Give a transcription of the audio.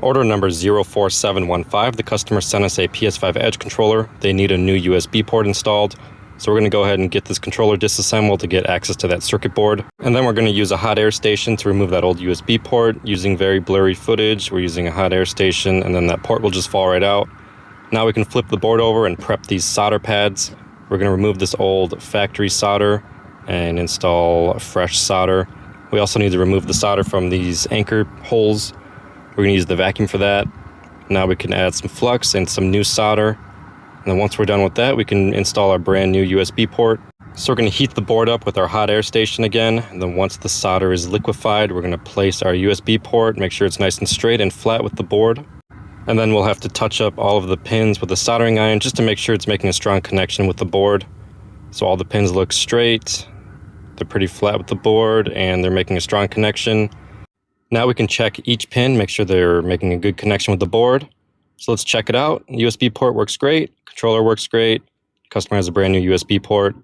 Order number 04715, the customer sent us a PS5 Edge controller. They need a new USB port installed. So we're going to go ahead and get this controller disassembled to get access to that circuit board. And then we're going to use a hot air station to remove that old USB port. Using very blurry footage, we're using a hot air station, and then that port will just fall right out. Now we can flip the board over and prep these solder pads. We're going to remove this old factory solder and install fresh solder. We also need to remove the solder from these anchor holes. We're going to use the vacuum for that. Now we can add some flux and some new solder. And then once we're done with that, we can install our brand new USB port. So we're going to heat the board up with our hot air station again. And then once the solder is liquefied, we're going to place our USB port, make sure it's nice and straight and flat with the board. And then we'll have to touch up all of the pins with a soldering iron just to make sure it's making a strong connection with the board. So all the pins look straight, they're pretty flat with the board, and they're making a strong connection. Now we can check each pin, make sure they're making a good connection with the board. So let's check it out. USB port works great, controller works great, customer has a brand new USB port.